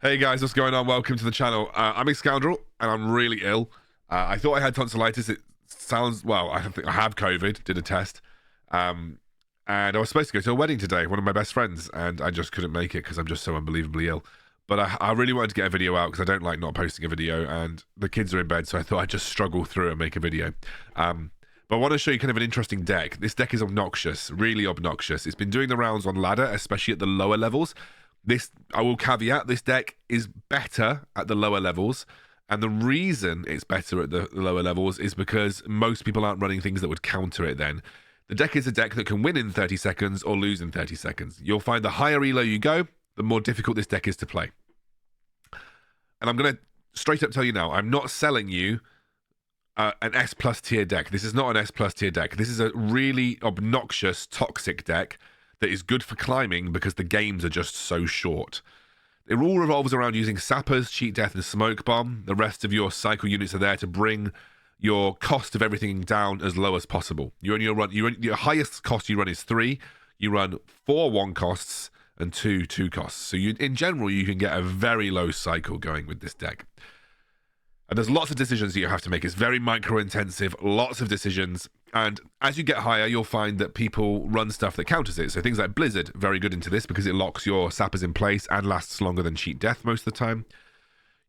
Hey guys, what's going on? Welcome to the channel. I'm Excoundrel, and I'm really ill. I thought I had tonsillitis. It sounds, well, I think I have COVID, did a test. And I was supposed to go to a wedding today, one of my best friends, and I just couldn't make it because I'm just so unbelievably ill. But I really wanted to get a video out because I don't like not posting a video, and the kids are in bed, so I thought I'd just struggle through and make a video. But I want to show you kind of an interesting deck. This deck is obnoxious, really obnoxious. It's been doing the rounds on ladder, especially at the lower levels. This, I will caveat, this deck is better at the lower levels. And the reason it's better at the lower levels is because most people aren't running things that would counter it then. The deck is a deck that can win in 30 seconds or lose in 30 seconds. You'll find the higher elo you go, the more difficult this deck is to play. And I'm going to straight up tell you now, I'm not selling you an S plus tier deck. This is not an S plus tier deck. This is a really obnoxious, toxic deck that is good for climbing because the games are just so short. It all revolves around using Sappers, Cheat Death, and Smoke Bomb. The rest of your cycle units are there to bring your cost of everything down as low as possible. Your highest cost you run is 3. You run 4 1 costs and 2 2 costs. So in general, you can get a very low cycle going with this deck. And there's lots of decisions that you have to make. It's very micro-intensive, lots of decisions. And as you get higher, you'll find that people run stuff that counters it. So things like Blizzard, very good into this because it locks your Sappers in place and lasts longer than Cheat Death most of the time.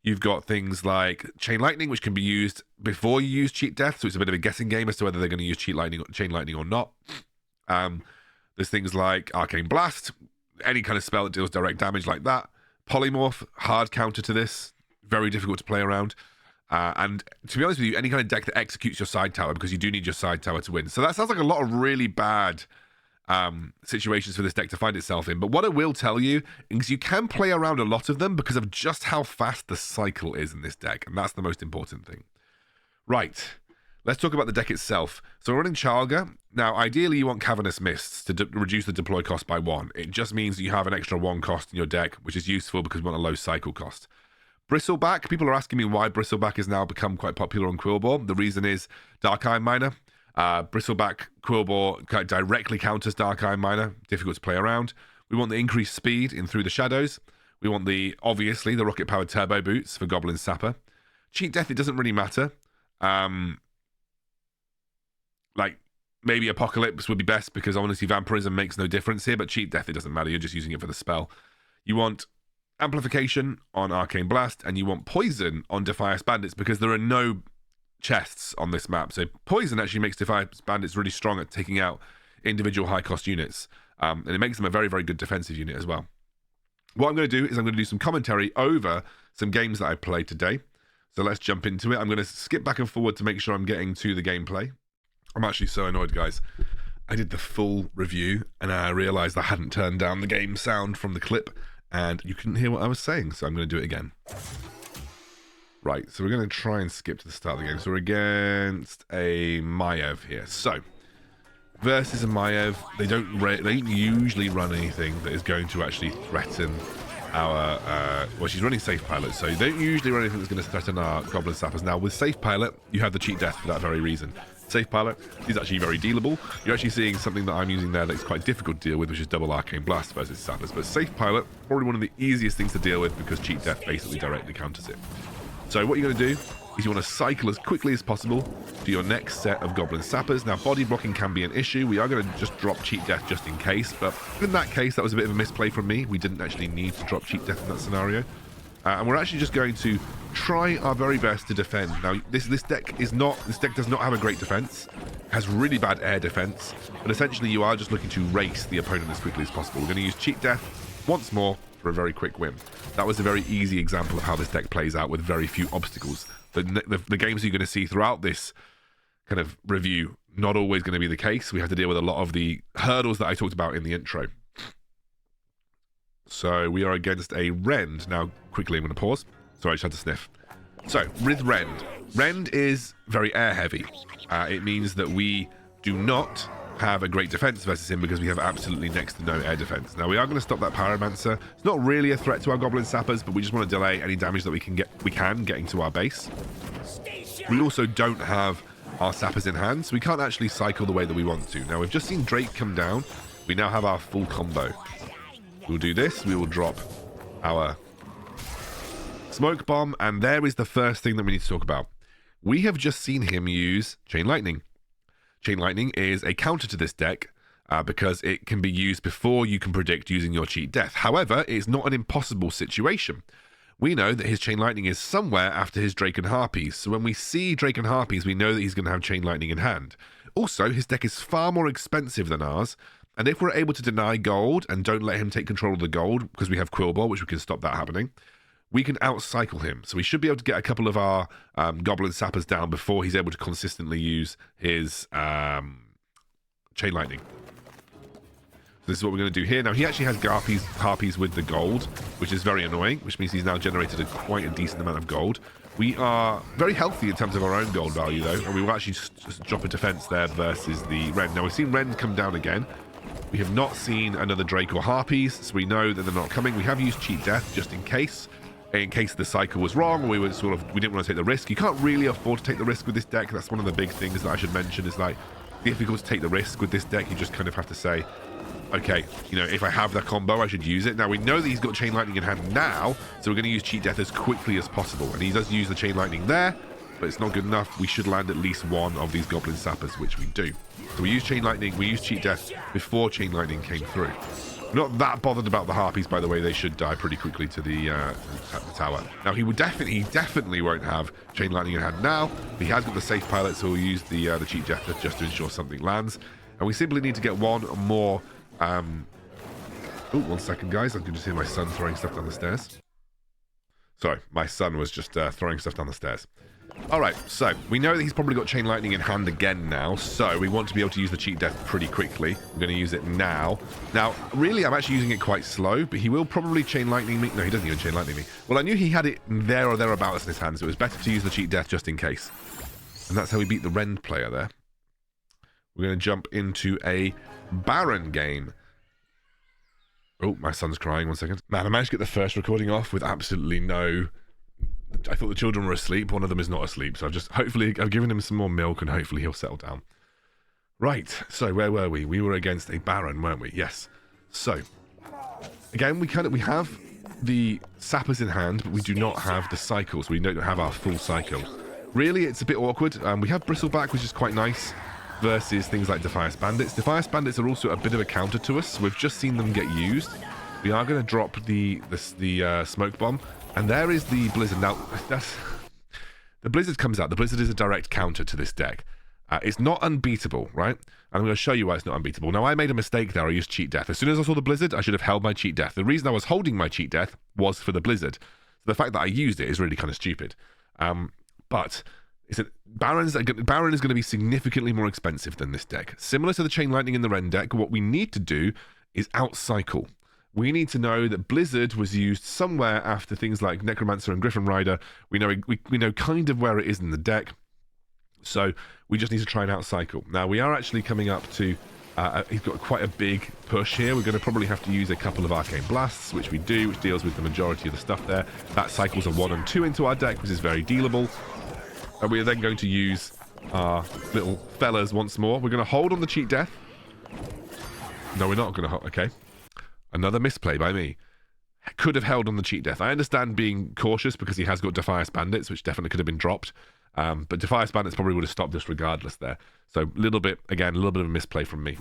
You've got things like Chain Lightning, which can be used before you use Cheat Death. So it's a bit of a guessing game as to whether they're going to use Chain Lightning or not. There's things like Arcane Blast, any kind of spell that deals direct damage like that. Polymorph, hard counter to this, very difficult to play around. And to be honest with you, any kind of deck that executes your side tower, because you do need your side tower to win. So that sounds like a lot of really bad situations for this deck to find itself in. But what I will tell you is you can play around a lot of them because of just how fast the cycle is in this deck. And that's the most important thing. Right. Let's talk about the deck itself. So we're running Charlga. Now, ideally, you want Cavernous Mists to reduce the deploy cost by 1. It just means that you have an extra 1 cost in your deck, which is useful because we want a low cycle cost. Bristleback, people are asking me why Bristleback has now become quite popular on Quillbore. The reason is Dark Iron Miner. Bristleback Quillbore directly counters Dark Iron Miner, difficult to play around. We want the increased speed in Through the Shadows. We want obviously, the rocket-powered turbo boots for Goblin Sapper. Cheat Death, it doesn't really matter. Like, maybe Apocalypse would be best because honestly, Vampirism makes no difference here, but Cheat Death, it doesn't matter. You're just using it for the spell. You want Amplification on Arcane Blast, and you want Poison on Defias Bandits because there are no chests on this map. So Poison actually makes Defias Bandits really strong at taking out individual high-cost units, and it makes them a very, very good defensive unit as well. What I'm going to do is I'm going to do some commentary over some games that I played today. So let's jump into it. I'm going to skip back and forward to make sure I'm getting to the gameplay. I'm actually so annoyed, guys. I did the full review, and I realised I hadn't turned down the game sound from the clip, and you couldn't hear what I was saying, so I'm going to do it again. Right, so we're going to try and skip to the start of the game. So we're against a Maiev here. So, versus a Maiev, they don't usually run anything that is going to actually threaten our... well, she's running Safe Pilot, so they don't usually run anything that's going to threaten our Goblin Sappers. Now, with Safe Pilot, you have the Cheat Death for that very reason. Safe Pilot is actually very dealable. You're actually seeing something that I'm using there that's quite difficult to deal with, which is double Arcane Blast versus Sappers. But Safe Pilot, probably one of the easiest things to deal with because Cheat Death basically directly counters it. So what you're going to do is you want to cycle as quickly as possible to your next set of Goblin Sappers. Now, body blocking can be an issue. We are going to just drop Cheat Death just in case, but in that case, that was a bit of a misplay from me. We didn't actually need to drop Cheat Death in that scenario. And we're actually just going to try our very best to defend. Now, this deck does not have a great defense. It has really bad air defense, but essentially you are just looking to race the opponent as quickly as possible. We're going to use Cheat Death once more for a very quick win. That was a very easy example of how this deck plays out with very few obstacles. The games you're going to see throughout this kind of review, not always going to be the case. We have to deal with a lot of the hurdles that I talked about in the intro. So we are against a Rend. Now, quickly, I'm going to pause. Sorry, I just had to sniff. So, with Rend. Rend is very air heavy. It means that we do not have a great defense versus him because we have absolutely next to no air defense. Now, we are going to stop that Pyromancer. It's not really a threat to our Goblin Sappers, but we just want to delay any damage that we can getting to our base. We also don't have our Sappers in hand, so we can't actually cycle the way that we want to. Now, we've just seen Drake come down. We now have our full combo. We'll do this. We will drop our Smoke bomb, and there is the first thing that we need to talk about. We have just seen him use Chain Lightning. Chain Lightning is a counter to this deck because it can be used before you can predict using your cheat death. However, it's not an impossible situation. We know that his Chain Lightning is somewhere after his Drake and Harpies, so when we see Drake and Harpies, we know that he's going to have Chain Lightning in hand. Also, his deck is far more expensive than ours, and if we're able to deny gold and don't let him take control of the gold, because we have Quillball, which we can stop that happening, we can outcycle him. So we should be able to get a couple of our Goblin Sappers down before he's able to consistently use his Chain Lightning. So this is what we're going to do here. Now, he actually has Harpies with the gold, which is very annoying, which means he's now generated quite a decent amount of gold. We are very healthy in terms of our own gold value, though, and we will actually just drop a defense there versus the Rend. Now, we've seen Rend come down again. We have not seen another Drake or Harpies, so we know that they're not coming. We have used Cheat Death just in case the cycle was wrong, or we didn't want to take the risk. You can't really afford to take the risk with this deck. That's one of the big things that I should mention, is like, difficult to take the risk with this deck. You just kind of have to say, okay, you know, if I have that combo, I should use it. Now, we know that he's got Chain Lightning in hand now, so we're going to use Cheat Death as quickly as possible. And he does use the Chain Lightning there, but it's not good enough. We should land at least one of these Goblin Sappers, which we do. So we use Chain Lightning, we use Cheat Death before Chain Lightning came through. We're not that bothered about the Harpies, by the way. They should die pretty quickly to the tower. Now, he definitely won't have Chain Lightning in hand now. He has got the safe pilot, so we'll use the Cheat Death just to ensure something lands. And we simply need to get one more... Oh, 1 second, guys. I can just hear my son throwing stuff down the stairs. Sorry, my son was just throwing stuff down the stairs. All right, so we know that he's probably got Chain Lightning in hand again now, so we want to be able to use the Cheat Death pretty quickly. We're going to use it now. Now, really, I'm actually using it quite slow, but he will probably Chain Lightning me. No, he doesn't even Chain Lightning me. Well, I knew he had it there or thereabouts in his hand, so it was better to use the Cheat Death just in case. And that's how we beat the Rend player there. We're going to jump into a Baron game. Oh, my son's crying. 1 second. Man, I managed to get the first recording off with absolutely no... I thought the children were asleep. One of them is not asleep. So I've given him some more milk, and hopefully he'll settle down. Right. So where were we? We were against a Baron, weren't we? Yes. So again, we have the Sappers in hand, but we do not have the cycles. We don't have our full cycle. Really, it's a bit awkward. We have Bristleback, which is quite nice, versus things like Defiance Bandits. Defiance Bandits are also a bit of a counter to us. We've just seen them get used. We are going to drop the Smoke Bomb. And there is the Blizzard. Now, the Blizzard comes out. The Blizzard is a direct counter to this deck. It's not unbeatable, right? And I'm going to show you why it's not unbeatable. Now, I made a mistake there. I used Cheat Death. As soon as I saw the Blizzard, I should have held my Cheat Death. The reason I was holding my Cheat Death was for the Blizzard. So the fact that I used it is really kind of stupid. But Baron is going to be significantly more expensive than this deck. Similar to the Chain Lightning in the Rend deck, what we need to do is outcycle. We need to know that Blizzard was used somewhere after things like Necromancer and Griffin Rider. We know kind of where it is in the deck. So we just need to try and outcycle. Now, we are actually coming up to... he's got quite a big push here. We're going to probably have to use a couple of Arcane Blasts, which we do, which deals with the majority of the stuff there. That cycles a 1 and 2 into our deck, which is very dealable. And we are then going to use our little fellas once more. We're going to hold on the Cheat Death. No, we're not going to hold... Okay. Another misplay by me. Could have held on the Cheat Death. I understand being cautious because he has got Defiance Bandits, which definitely could have been dropped. But Defiance Bandits probably would have stopped us regardless there. So a little bit of a misplay from me.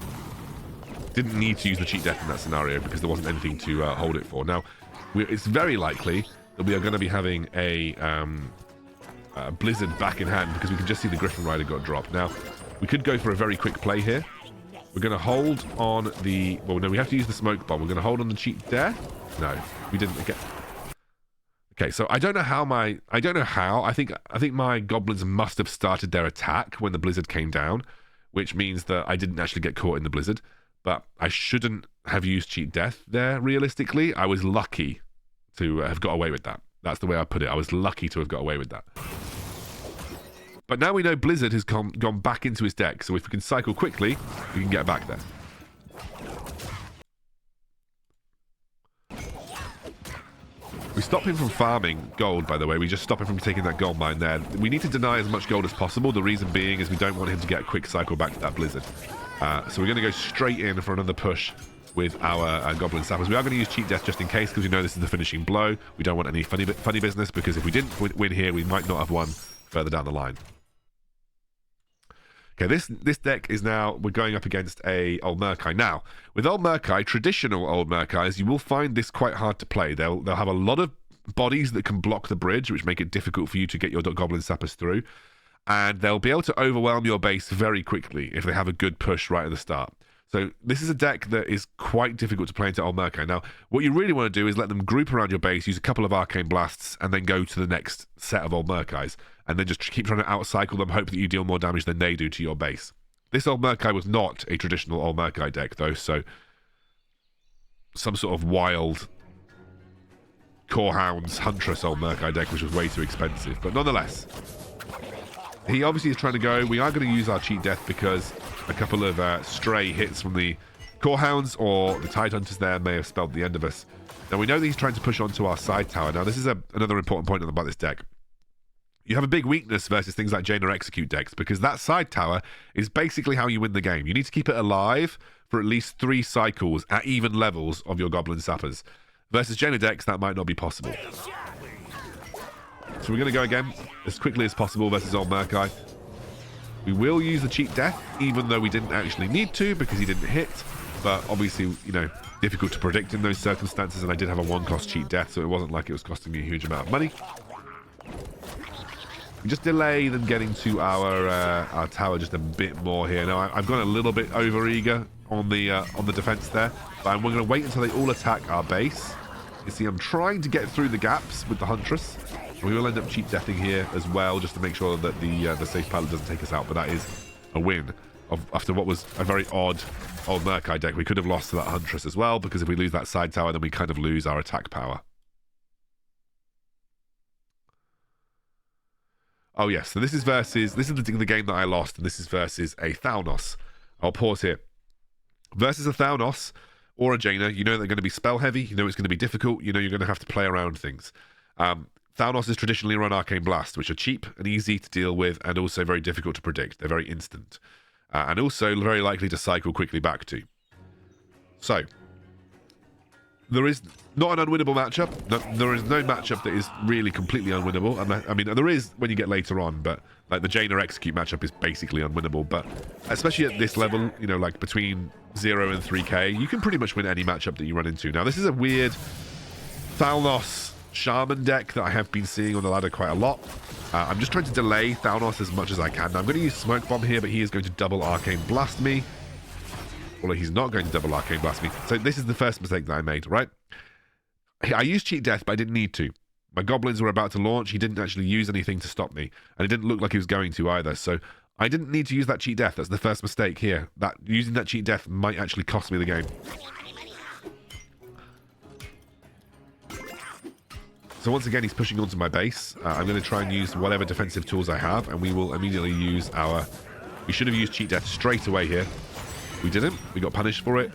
Didn't need to use the Cheat Death in that scenario because there wasn't anything to hold it for. Now, it's very likely that we are going to be having a Blizzard back in hand because we can just see the Griffin Rider got dropped. Now, we could go for a very quick play here. We're going to hold on the... Well, no, we have to use the Smoke Bomb. We're going to hold on the Cheat Death. No, we didn't. Okay, so I don't know how. I think my goblins must have started their attack when the Blizzard came down, which means that I didn't actually get caught in the Blizzard. But I shouldn't have used Cheat Death there, realistically. I was lucky to have got away with that. That's the way I put it. I was lucky to have got away with that. But now we know Blizzard has gone back into his deck, so if we can cycle quickly, we can get back there. We stop him from farming gold, by the way. We just stop him from taking that gold mine there. We need to deny as much gold as possible. The reason being is we don't want him to get a quick cycle back to that Blizzard. So we're going to go straight in for another push with our Goblin Sappers. We are going to use Cheat Death just in case, because we know this is the finishing blow. We don't want any funny business, because if we didn't win here, we might not have won further down the line. Okay, this deck is now, we're going up against a Old Murkai. Now, with Old Murkai, traditional Old Murkais, you will find this quite hard to play. They'll have a lot of bodies that can block the bridge, which make it difficult for you to get your Goblin Sappers through. And they'll be able to overwhelm your base very quickly if they have a good push right at the start. So this is a deck that is quite difficult to play into Old Murkai. Now, what you really want to do is let them group around your base, use a couple of Arcane Blasts, and then go to the next set of Old Murkais. And then just keep trying to outcycle them, hope that you deal more damage than they do to your base. This Old Murkai was not a traditional Old Murkai deck, though, so some sort of wild Core Hounds Huntress Old Murkai deck, which was way too expensive. But nonetheless, he obviously is trying to go. We are going to use our Cheat Death because a couple of stray hits from the Core Hounds or the Tide Hunters there may have spelled the end of us. Now, we know that he's trying to push onto our side tower. Now, this is another important point about this deck. You have a big weakness versus things like Jaina Execute decks, because that side tower is basically how you win the game. You need to keep it alive for at least 3 cycles at even levels of your Goblin Sappers. Versus Jaina decks, that might not be possible. So we're going to go again as quickly as possible versus Old Murkai. We will use the Cheat Death, even though we didn't actually need to, because he didn't hit. But obviously, you know, difficult to predict in those circumstances, and I did have a 1-cost Cheat Death, so it wasn't like it was costing me a huge amount of money. We just delay them getting to our tower just a bit more here. Now, I've gone a little bit over-eager on the defense there, but we're going to wait until they all attack our base. You see, I'm trying to get through the gaps with the Huntress. We will end up Cheat Deathing here as well, just to make sure that the safe pilot doesn't take us out, but that is a win after what was a very odd Old Murkai deck. We could have lost to that Huntress as well, because if we lose that side tower, then we kind of lose our attack power. Oh yes, so this is the game that I lost, and this is versus a Thalnos. I'll pause here. Versus a Thalnos or a Jaina, you know they're going to be spell heavy, you know it's going to be difficult, you know you're going to have to play around things. Thalnos has traditionally run Arcane Blast, which are cheap and easy to deal with, and also very difficult to predict. They're very instant. And also very likely to cycle quickly back to. So, there is not an unwinnable matchup. No, there is no matchup that is really completely unwinnable. I mean, there is when you get later on, but like the Jaina Execute matchup is basically unwinnable. But especially at this level, you know, like between 0 and 3k, you can pretty much win any matchup that you run into. Now, this is a weird Thalnos Shaman deck that I have been seeing on the ladder quite a lot. I'm just trying to delay Thalnos as much as I can. Now, I'm going to use Smoke Bomb here, but he is going to double Arcane Blast me. Well, he's not going to double Arcane Blast me. So this is the first mistake that I made, right? I used Cheat Death, but I didn't need to. My goblins were about to launch. He didn't actually use anything to stop me. And it didn't look like he was going to either. So I didn't need to use that Cheat Death. That's the first mistake here. Using that Cheat Death might actually cost me the game. So once again, he's pushing onto my base. I'm going to try and use whatever defensive tools I have, and we will immediately use we should have used Cheat Death straight away here. We didn't. We got punished for it.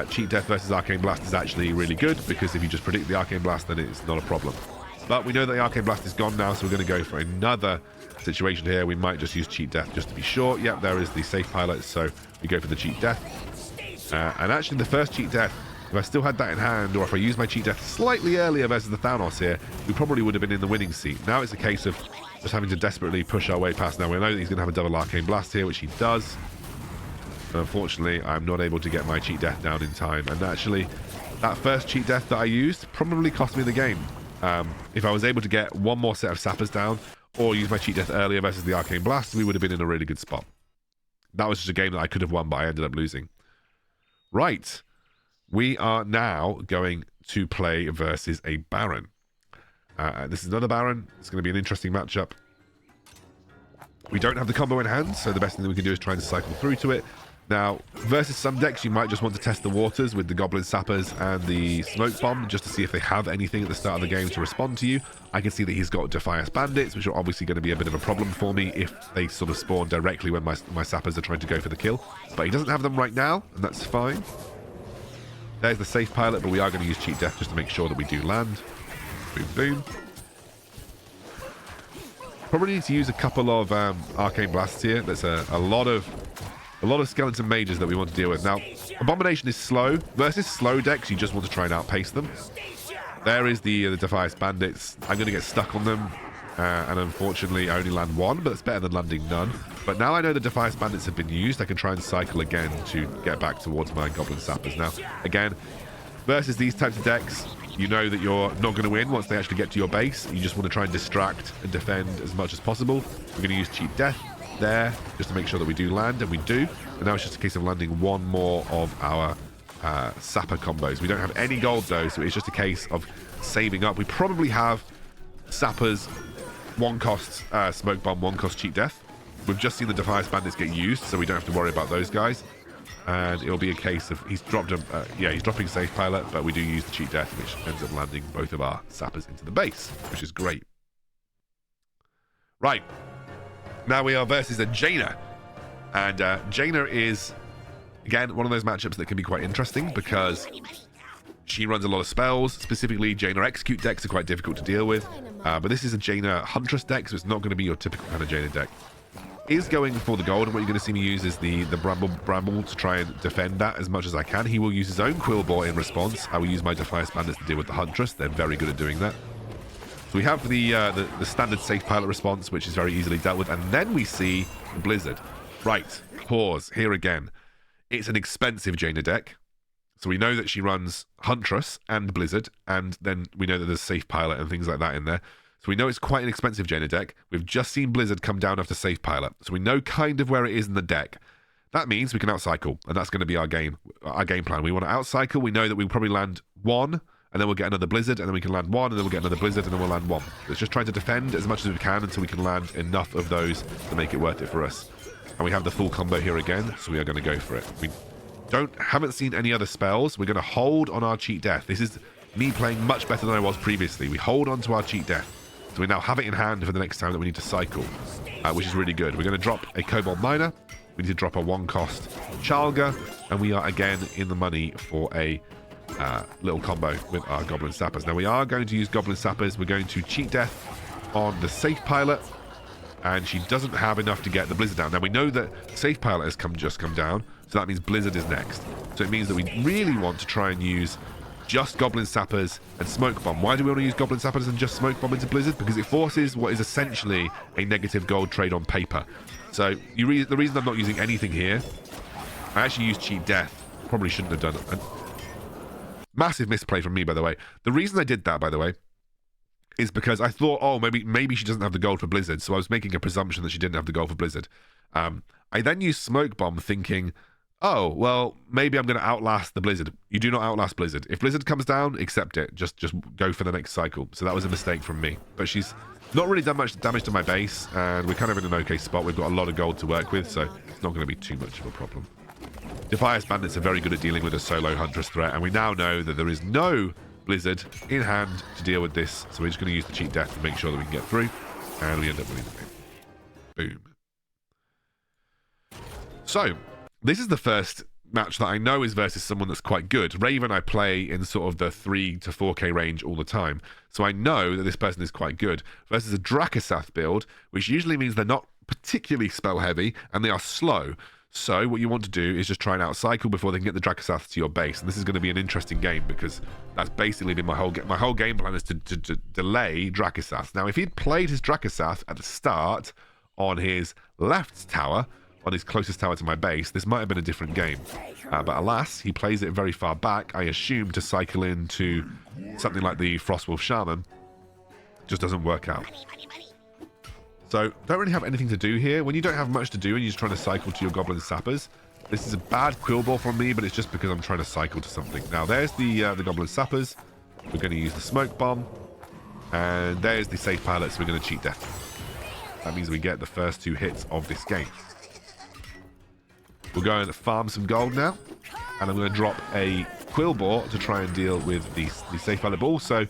Cheat Death versus Arcane Blast is actually really good, because if you just predict the Arcane Blast, then it's not a problem. But we know that the Arcane Blast is gone now, so we're going to go for another situation here. We might just use Cheat Death just to be sure. Yep, there is the safe pilot, so we go for the Cheat Death. And actually, the first Cheat Death, if I still had that in hand, or if I used my Cheat Death slightly earlier versus the Thalnos here, we probably would have been in the winning seat. Now it's a case of just having to desperately push our way past. Now we know that he's going to have a double Arcane Blast here, which he does. But unfortunately, I'm not able to get my Cheat Death down in time. And actually, that first Cheat Death that I used probably cost me the game. If I was able to get one more set of Sappers down, or use my Cheat Death earlier versus the Arcane Blast, we would have been in a really good spot. That was just a game that I could have won, but I ended up losing. Right. We are now going to play versus a Baron. This is another Baron. It's going to be an interesting matchup. We don't have the combo in hand, so the best thing that we can do is try and cycle through to it. Now, versus some decks, you might just want to test the waters with the Goblin Sappers and the Smoke Bomb, just to see if they have anything at the start of the game to respond to you. I can see that he's got Defy Us Bandits, which are obviously going to be a bit of a problem for me if they sort of spawn directly when my Sappers are trying to go for the kill. But he doesn't have them right now, and that's fine. There's the safe pilot, but we are going to use Cheat Death just to make sure that we do land. Boom, boom. Probably need to use a couple of Arcane Blasts here. There's a lot of Skeleton Mages that we want to deal with. Now, Abomination is slow. Versus slow decks, you just want to try and outpace them. There is the Defiance Bandits. I'm going to get stuck on them. And unfortunately, I only land one, but it's better than landing none. But now I know the Defiance Bandits have been used, I can try and cycle again to get back towards my Goblin Sappers. Now, again, versus these types of decks, you know that you're not going to win once they actually get to your base. You just want to try and distract and defend as much as possible. We're going to use Cheat Death there just to make sure that we do land, and we do. And now it's just a case of landing one more of our Sapper combos. We don't have any gold though, so it's just a case of saving up. We probably have Sappers, one cost Smoke Bomb, one cost Cheat Death. We've just seen the Defiance Bandits get used, so we don't have to worry about those guys. And it'll be a case of he's dropping Safe Pilot, but we do use the Cheat Death, which ends up landing both of our Sappers into the base, which is great. Right. Now we are versus a Jaina. And Jaina is, again, one of those matchups that can be quite interesting because she runs a lot of spells. Specifically, Jaina Execute decks are quite difficult to deal with. But this is a Jaina Huntress deck, so it's not going to be your typical kind of Jaina deck. Is going for the gold, and what you're going to see me use is the Bramble to try and defend that as much as I can. He will use his own Quillbore in response. I will use my Defiance Bandits to deal with the Huntress. They're very good at doing that. So we have the standard Safe Pilot response, which is very easily dealt with, and then we see the Blizzard. Right, pause, here again. It's an expensive Jaina deck. So we know that she runs Huntress and Blizzard, and then we know that there's Safe Pilot and things like that in there. So we know it's quite an expensive Jaina deck. We've just seen Blizzard come down after Safe Pilot, so we know kind of where it is in the deck. That means we can outcycle, and that's going to be our game plan. We want to outcycle. We know that we'll probably land one, and then we'll get another Blizzard, and then we can land one, and then we'll get another Blizzard, and then we'll land one. It's just trying to defend as much as we can until we can land enough of those to make it worth it for us. And we have the full combo here again, so we are going to go for it. We haven't seen any other spells. We're going to hold on our Cheat Death. This is me playing much better than I was previously. We hold on to our Cheat Death. So we now have it in hand for the next time that we need to cycle, which is really good. We're going to drop a Kobold Miner. We need to drop a one-cost Charlga, and we are again in the money for a little combo with our Goblin Sappers. Now we are going to use Goblin Sappers. We're going to Cheat Death on the Safe Pilot, and she doesn't have enough to get the Blizzard down. Now we know that Safe Pilot has just come down, so that means Blizzard is next. So it means that we really want to try and use just Goblin Sappers and Smoke Bomb. Why do we want to use Goblin Sappers and just Smoke Bomb into Blizzard? Because it forces what is essentially a negative gold trade on paper. So the reason I'm not using anything here, I actually used Cheat Death. Probably shouldn't have done it. Massive misplay from me, by the way. The reason I did that, by the way, is because I thought, oh, maybe she doesn't have the gold for Blizzard. So I was making a presumption that she didn't have the gold for Blizzard. I then used Smoke Bomb thinking, oh, well, maybe I'm going to outlast the Blizzard. You do not outlast Blizzard. If Blizzard comes down, accept it. Just go for the next cycle. So that was a mistake from me. But she's not really done much damage to my base, and we're kind of in an okay spot. We've got a lot of gold to work with, so it's not going to be too much of a problem. Defiance Bandits are very good at dealing with a solo Huntress threat, and we now know that there is no Blizzard in hand to deal with this, so we're just going to use the Cheat Death to make sure that we can get through, and we end up winning the game. Boom. So, this is the first match that I know is versus someone that's quite good. Raven I play in sort of the 3 to 4k range all the time, so I know that this person is quite good. Versus a Drakkisath build, which usually means they're not particularly spell heavy, and they are slow. So what you want to do is just try and outcycle before they can get the Drakkisath to your base. And this is going to be an interesting game because that's basically been my whole game plan is to delay Drakkisath. Now, if he'd played his Drakkisath at the start on his left tower, on his closest tower to my base, this might have been a different game. But alas, he plays it very far back, I assume, to cycle into something like the Frostwolf Shaman. Just doesn't work out. So, don't really have anything to do here. When you don't have much to do and you're just trying to cycle to your Goblin Sappers, this is a bad Quillbore from me, but it's just because I'm trying to cycle to something. Now, there's the Goblin Sappers. We're going to use the Smoke Bomb. And there's the Safe Pilot, so we're going to Cheat Death. That means we get the first 2 hits of this game. We're going to farm some gold now. And I'm going to drop a Quillbore to try and deal with the Safe Pilot, but also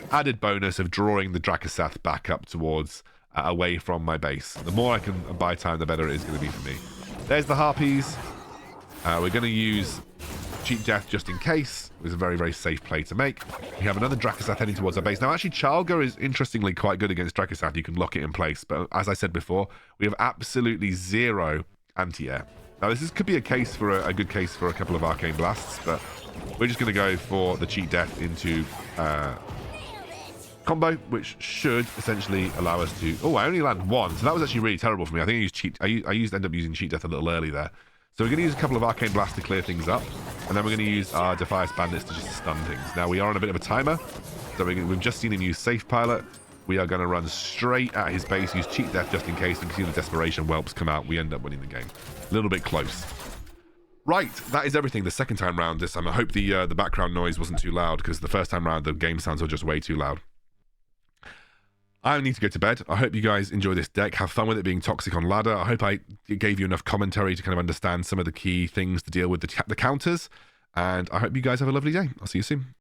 added bonus of drawing the Drakkisath back up towards... away from my base. The more I can buy time, the better it is going to be for me. There's the Harpies. We're going to use Cheat Death just in case. It was a very, very safe play to make. We have another Drakkisath heading towards our base. Now, actually, Charlga is interestingly quite good against Drakkisath. You can lock it in place. But as I said before, we have absolutely 0 anti-air. Now, could be a case for a good case for a couple of Arcane Blasts, but we're just going to go for the cheat death into combo, which should essentially allow us to... Oh, I only land one, so that was actually really terrible for me. I think I used cheat... I ended up using cheat death a little early there. So we're going to use a couple of Arcane Blasts to clear things up, and then we're going to use our Defias Bandits to just stun things. Now, we are on a bit of a timer, so we've just seen him use Safe Pilot. We are going to run straight at his base, use cheat death just in case. You can see the Desperation Whelps come out. We end up winning the game. A little bit close. Right, that is everything the second time round this time. I hope the background noise wasn't too loud, because the first time round the game sounds were just way too loud. I need to go to bed. I hope you guys enjoy this deck. Have fun with it being toxic on ladder. I hope I gave you enough commentary to kind of understand some of the key things to deal with the counters. And I hope you guys have a lovely day. I'll see you soon.